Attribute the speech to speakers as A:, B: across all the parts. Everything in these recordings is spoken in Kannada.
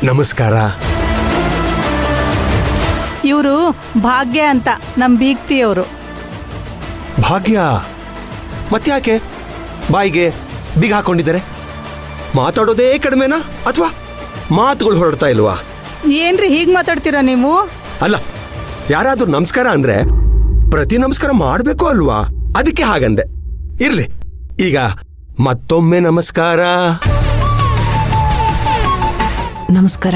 A: ನಮಸ್ಕಾರ.
B: ಇವರು ಭಾಗ್ಯ ಅಂತ ನಮ್ ಬೀಗ್ತಿಯವರು.
A: ಭಾಗ್ಯ? ಮತ್ತ್ಯಾಕೆ ಬಾಯಿಗೆ ಬೀಗ ಹಾಕೊಂಡಿದ್ದಾರೆ? ಮಾತಾಡೋದೇ ಕಡಿಮೆನಾ ಅಥವಾ ಮಾತುಗಳು ಹೊರಡ್ತಾ ಇಲ್ವಾ?
B: ಏನ್ರಿ ಹೀಗ್ ಮಾತಾಡ್ತೀರಾ ನೀವು?
A: ಅಲ್ಲ, ಯಾರಾದ್ರೂ ನಮಸ್ಕಾರ ಅಂದ್ರೆ ಪ್ರತಿ ನಮಸ್ಕಾರ ಮಾಡ್ಬೇಕು ಅಲ್ವಾ? ಅದಕ್ಕೆ ಹಾಗಂದೆ. ಇರ್ಲಿ, ಈಗ ಮತ್ತೊಮ್ಮೆ ನಮಸ್ಕಾರ.
C: ನಮಸ್ಕಾರ.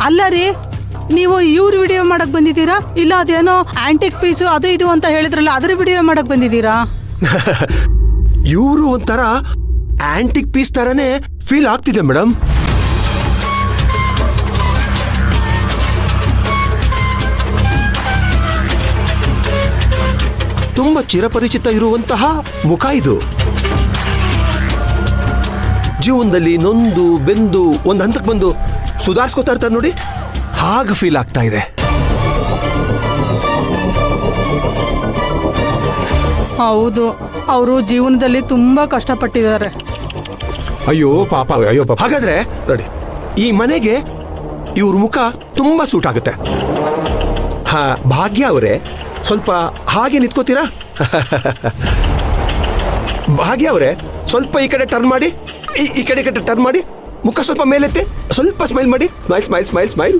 B: ಅಲ್ಲ ರೀ, ನೀವು ಇವ್ರ ವಿಡಿಯೋ ಮಾಡಕ್ ಬಂದಿದ್ದೀರಾ ಇಲ್ಲ ಅದೇನೋ ಆಂಟಿಕ್ ಪೀಸು ಅದು ಇದು ಅಂತ ಹೇಳಿದ್ರಲ್ಲ ಅದ್ರ ವಿಡಿಯೋ ಮಾಡಕ್ ಬಂದಿದ್ದೀರಾ?
A: ಇವರು ಒಂಥರ ಆಂಟಿಕ್ ಪೀಸ್ ತರನೇ ಫೀಲ್ ಆಗ್ತಿದೆ ಮೇಡಮ್. ತುಂಬಾ ಚಿರಪರಿಚಿತ ಇರುವಂತಹ ಮುಖ ಇದು. ಜೀವನದಲ್ಲಿ ನೊಂದು ಬೆಂದು ಒಂದು ಹಂತಕ್ಕೆ ಬಂದು ಸುಧಾರಿಸ್ಕೋತಾ ಇರ್ತಾರೆ ನೋಡಿ, ಹಾಗೆ ಫೀಲ್ ಆಗ್ತಾ ಇದೆ.
B: ಹೌದು, ಅವರು ಜೀವನದಲ್ಲಿ ತುಂಬಾ ಕಷ್ಟಪಟ್ಟಿದ್ದಾರೆ.
A: ಅಯ್ಯೋ ಪಾಪ, ಅಯ್ಯೋ ಪಾಪ. ಹಾಗಾದ್ರೆ ನೋಡಿ, ಈ ಮನೆಗೆ ಇವ್ರ ಮುಖ ತುಂಬಾ ಸೂಟ್ ಆಗುತ್ತೆ. ಹಾ, ಭಾಗ್ಯ ಅವರೇ, ಸ್ವಲ್ಪ ಹಾಗೆ ನಿಂತ್ಕೋತೀರಾ? ಭಾಗ್ಯ ಅವರೇ, ಸ್ವಲ್ಪ ಈ ಕಡೆ ಟರ್ನ್ ಮಾಡಿ, ಈ ಕಡೆ ಟರ್ನ್ ಮಾಡಿ, ಮುಖ ಸ್ವಲ್ಪ ಮೇಲೆತ್ತಿ, ಸ್ವಲ್ಪ ಸ್ಮೈಲ್ ಮಾಡಿ. Smile smile smile smile.